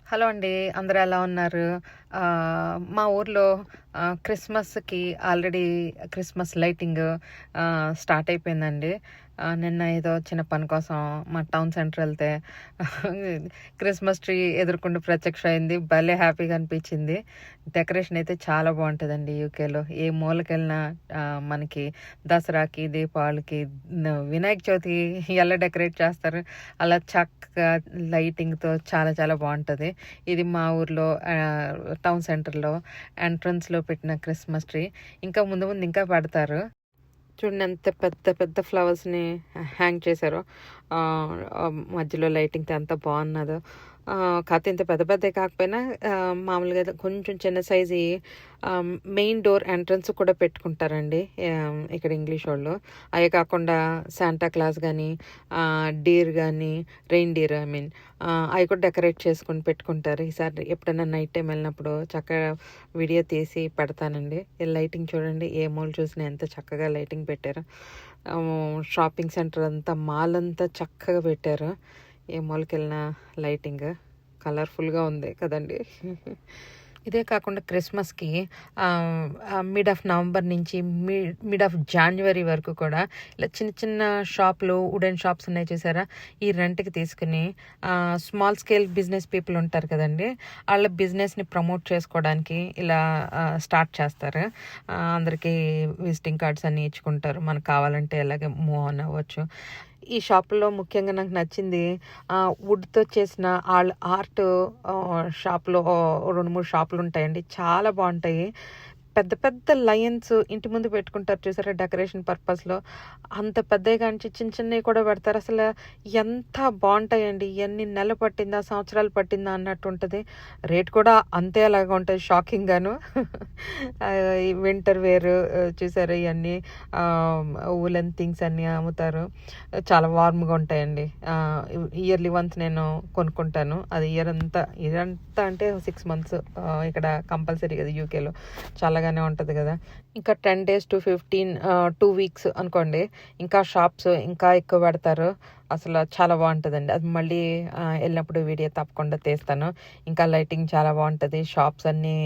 Hello అండి. అందరూ ఎలా ఉన్నారు? మా ఊర్లో క్రిస్మస్‌కి ఆల్రెడీ క్రిస్మస్ లైటింగ్ స్టార్ట్ అయిపోయిందండి. నిన్న ఏదో చిన్న పని కోసం మా టౌన్ సెంటర్ ఎళ్తే క్రిస్మస్ ట్రీ ఎదురుగుండా ప్రత్యక్ష అయింది. భలే హ్యాపీగా అనిపించింది. డెకరేషన్ అయితే చాలా బావుంటదండి యూకేలో. ఏ మూలకెళ్ళినా మనకి దసరాకి, దీపావళికి, వినాయక చవితికి ఎలా డెకరేట్ చేస్తారు అలా చక్కగా లైటింగ్‌తో చాలా చాలా బావుంటది. ఇది మా ఊర్లో టౌన్ సెంటర్‌లో ఎంట్రన్స్‌లో పెట్టిన క్రిస్మస్ ట్రీ. ఇంకా ముందు ముందు ఇంకా పెడతారు. చూడండి ఎంత పెద్ద పెద్ద ఫ్లవర్స్‌ని హ్యాంగ్ చేశారో. మధ్యలో లైటింగ్‌తో ఎంత బాగున్నదో. కాకపోతే ఇంత పెద్ద పెద్దవి కాకపోయినా మామూలుగా కొంచెం చిన్న సైజుయి మెయిన్ డోర్ ఎంట్రన్స్ కూడా పెట్టుకుంటారండి ఇక్కడ ఇంగ్లీష్ వాళ్ళు. అవే కాకుండా శాంటా క్లాస్ కానీ, డీర్ కానీ, రెయిన్ డీర్ అవి కూడా డెకరేట్ చేసుకొని పెట్టుకుంటారు. ఈసారి ఎప్పుడైనా నైట్ టైం వెళ్ళినప్పుడు చక్కగా వీడియో తీసి పెడతానండి. ఈ లైటింగ్ చూడండి, ఏ మూల చూసినా ఎంత చక్కగా లైటింగ్ పెట్టారు. షాపింగ్ సెంటర్ అంతా, మాల్ అంతా చక్కగా పెట్టారు. ఏ మూలకెళ్ళిన లైటింగ్ కలర్ఫుల్గా ఉంది కదండి. ఇదే కాకుండా క్రిస్మస్కి మిడ్ ఆఫ్ నవంబర్ నుంచి మిడ్ ఆఫ్ జాన్యువరి వరకు కూడా ఇలా చిన్న చిన్న షాపులు, వుడెన్ షాప్స్ ఉన్నాయి చూసారా, ఈ రెంట్కి తీసుకుని స్మాల్ స్కేల్ బిజినెస్ పీపుల్ ఉంటారు కదండి, వాళ్ళ బిజినెస్ని ప్రమోట్ చేసుకోవడానికి ఇలా స్టార్ట్ చేస్తారు. అందరికీ విజిటింగ్ కార్డ్స్ అన్నీ ఇచ్చుకుంటారు. మనకు కావాలంటే అలాగే మూవ్ ఆన్ అవ్వచ్చు. ఈ షాపుల్లో ముఖ్యంగా నాకు నచ్చింది వుడ్తో చేసిన వాళ్ళ ఆర్ట్ షాప్లో 2-3 షాపులు ఉంటాయండి. చాలా బాగుంటాయి. పెద్ద పెద్ద లయన్స్ ఇంటి ముందు పెట్టుకుంటారు చూసారా డెకరేషన్ పర్పస్లో. అంత పెద్దవి కానీ చిన్న చిన్నవి కూడా పెడతారు. అసలు ఎంత బాగుంటాయండి. ఎన్ని నెలలు పట్టిందా, సంవత్సరాలు పట్టిందా అన్నట్టు ఉంటుంది. రేట్ కూడా అంతే అలాగా ఉంటుంది, షాకింగ్గాను. ఈ వింటర్ వేర్ చూసారా, ఇవన్నీ ఊలెన్ థింగ్స్ అన్నీ అమ్ముతారు. చాలా వార్మ్గా ఉంటాయండి. ఇయర్లీ వన్స్ నేను కొనుక్కుంటాను. అది ఇయర్ అంతా అంటే 6 months ఇక్కడ కంపల్సరీ కదా యూకేలో. చాలాగానే ఉంటుంది కదా. ఇంకా 10 days to 2 weeks అనుకోండి, ఇంకా షాప్స్ ఇంకా ఎక్కువ పెడతారు. అసలు చాలా బాగుంటుందండి. అది మళ్ళీ వెళ్ళినప్పుడు వీడియో తప్పకుండా తీస్తాను. ఇంకా లైటింగ్ చాలా బాగుంటుంది. షాప్స్ అన్నీ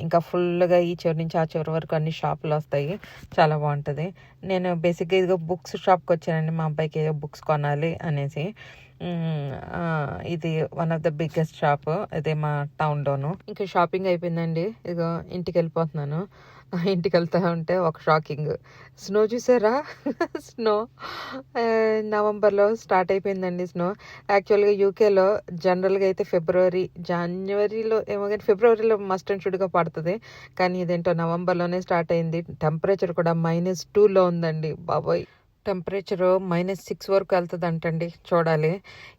ఇంకా ఫుల్గా ఈ చివరి నుంచి ఆ చివరి వరకు అన్ని షాపులు వస్తాయి. చాలా బాగుంటుంది. నేను బేసిక్గా ఇదిగో బుక్స్ షాప్కి వచ్చానండి. మా అబ్బాయికి ఏదో బుక్స్ కొనాలి అనేసి. ఇది one of the biggest shop ఇదే మా టౌన్లోను. ఇంకా షాపింగ్ అయిపోయిందండి. ఇదిగో ఇంటికి వెళ్ళిపోతున్నాను. ఇంటికి వెళ్తా ఉంటే ఒక షాకింగ్. స్నో చూసారా? స్నో నవంబర్లో స్టార్ట్ అయిపోయిందండి స్నో. యాక్చువల్గా యూకేలో జనరల్గా అయితే జాన్యువరిలో ఏమో కానీ ఫిబ్రవరిలో మస్ట్ అండ్ షుడ్గా పడుతుంది. కానీ ఇదేంటో నవంబర్లోనే స్టార్ట్ అయింది. టెంపరేచర్ కూడా -2లో ఉందండి బాబోయ్. టెంపరేచరు -6 వరకు వెళ్తుందంటండి. చూడాలి.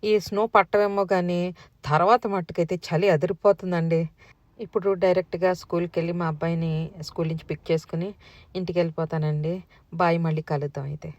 ఈ స్నో పట్టవేమో కానీ తర్వాత మట్టుకైతే చలి అదిరిపోతుందండి. ఇప్పుడు డైరెక్ట్గా స్కూల్కి వెళ్ళి మా అబ్బాయిని స్కూల్ నుంచి పిక్ చేసుకుని ఇంటికి వెళ్ళిపోతానండి. బాయ్, మళ్ళీ కలుద్దాం అయితే.